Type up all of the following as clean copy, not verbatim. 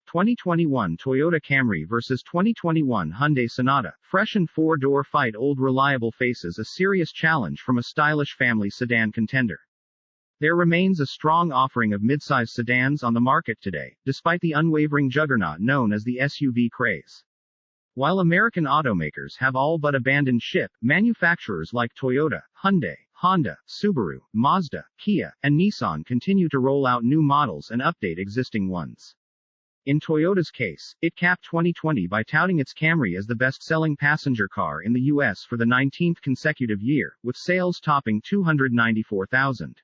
2021 Toyota Camry vs 2021 Hyundai Sonata. Freshened four-door fight old reliable faces a serious challenge from a stylish family sedan contender. There remains a strong offering of midsize sedans on the market today, despite the unwavering juggernaut known as the SUV craze. While American automakers have all but abandoned ship, manufacturers like Toyota, Hyundai, Honda, Subaru, Mazda, Kia, and Nissan continue to roll out new models and update existing ones. In Toyota's case, it capped 2020 by touting its Camry as the best-selling passenger car in the U.S. for the 19th consecutive year, with sales topping 294,000.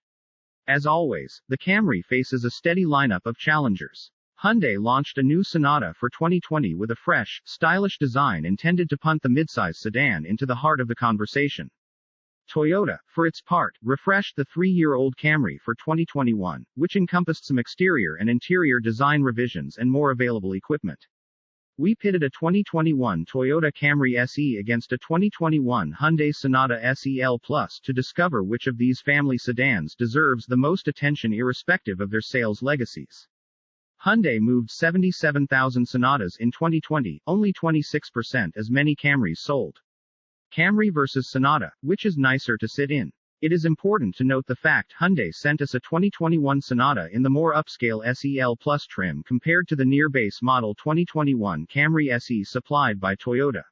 As always, the Camry faces a steady lineup of challengers. Hyundai launched a new Sonata for 2020 with a fresh, stylish design intended to punt the midsize sedan into the heart of the conversation. Toyota, for its part, refreshed the 3-year-old Camry for 2021, which encompassed some exterior and interior design revisions and more available equipment. We pitted a 2021 Toyota Camry SE against a 2021 Hyundai Sonata SEL Plus to discover which of these family sedans deserves the most attention irrespective of their sales legacies. Hyundai moved 77,000 Sonatas in 2020, only 26% as many Camrys sold. Camry vs Sonata, which is nicer to sit in? It is important to note the fact Hyundai sent us a 2021 Sonata in the more upscale SEL Plus trim compared to the near-base model 2021 Camry SE supplied by Toyota.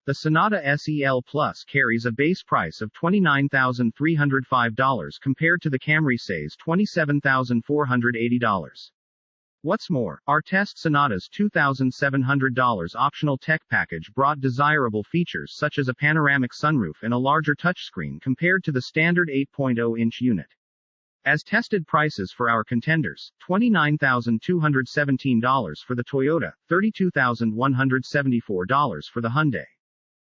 The Sonata SEL Plus carries a base price of $29,305 compared to the Camry SE's $27,480. What's more, our test Sonata's $2,700 optional tech package brought desirable features such as a panoramic sunroof and a larger touchscreen compared to the standard 8.0-inch unit. As tested prices for our contenders, $29,217 for the Toyota, $32,174 for the Hyundai.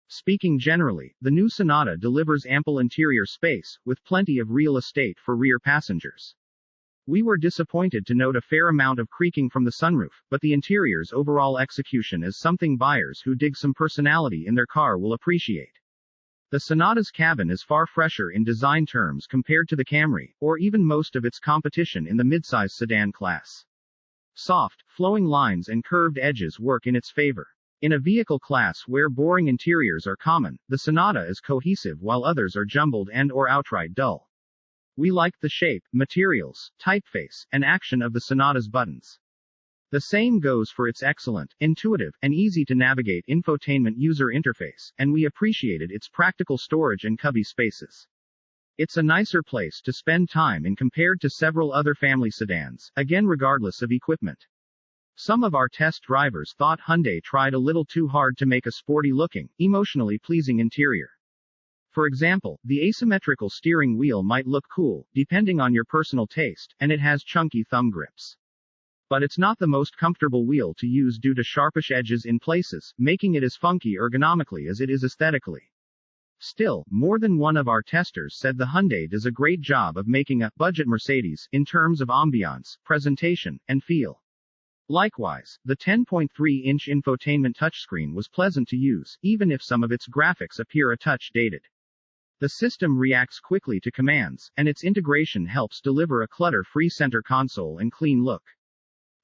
Speaking generally, the new Sonata delivers ample interior space, with plenty of real estate for rear passengers. We were disappointed to note a fair amount of creaking from the sunroof, but the interior's overall execution is something buyers who dig some personality in their car will appreciate. The Sonata's cabin is far fresher in design terms compared to the Camry, or even most of its competition in the midsize sedan class. Soft, flowing lines and curved edges work in its favor. In a vehicle class where boring interiors are common, the Sonata is cohesive while others are jumbled and/or outright dull. We liked the shape, materials, typeface, and action of the Sonata's buttons. The same goes for its excellent, intuitive, and easy-to-navigate infotainment user interface, and we appreciated its practical storage and cubby spaces. It's a nicer place to spend time in compared to several other family sedans, again regardless of equipment. Some of our test drivers thought Hyundai tried a little too hard to make a sporty-looking, emotionally pleasing interior. For example, the asymmetrical steering wheel might look cool, depending on your personal taste, and it has chunky thumb grips. But it's not the most comfortable wheel to use due to sharpish edges in places, making it as funky ergonomically as it is aesthetically. Still, more than one of our testers said the Hyundai does a great job of making a budget Mercedes in terms of ambiance, presentation, and feel. Likewise, the 10.3-inch infotainment touchscreen was pleasant to use, even if some of its graphics appear a touch dated. The system reacts quickly to commands, and its integration helps deliver a clutter-free center console and clean look.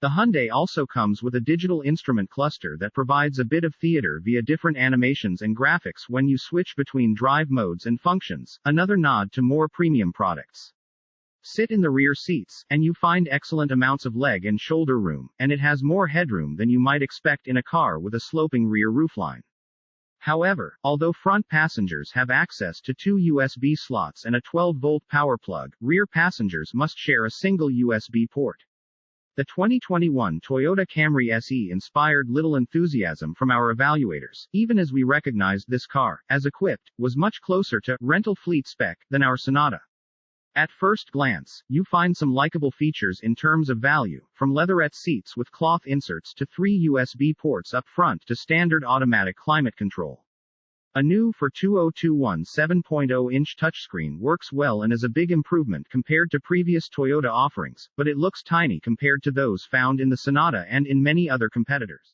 The Hyundai also comes with a digital instrument cluster that provides a bit of theater via different animations and graphics when you switch between drive modes and functions, another nod to more premium products. Sit in the rear seats, and you find excellent amounts of leg and shoulder room, and it has more headroom than you might expect in a car with a sloping rear roofline. However, although front passengers have access to 2 USB slots and a 12-volt power plug, rear passengers must share a single USB port. The 2021 Toyota Camry SE inspired little enthusiasm from our evaluators, even as we recognized this car, as equipped, was much closer to rental fleet spec than our Sonata. At first glance, you find some likable features in terms of value, from leatherette seats with cloth inserts to 3 USB ports up front to standard automatic climate control. A new for 2021 7.0-inch touchscreen works well and is a big improvement compared to previous Toyota offerings, but it looks tiny compared to those found in the Sonata and in many other competitors.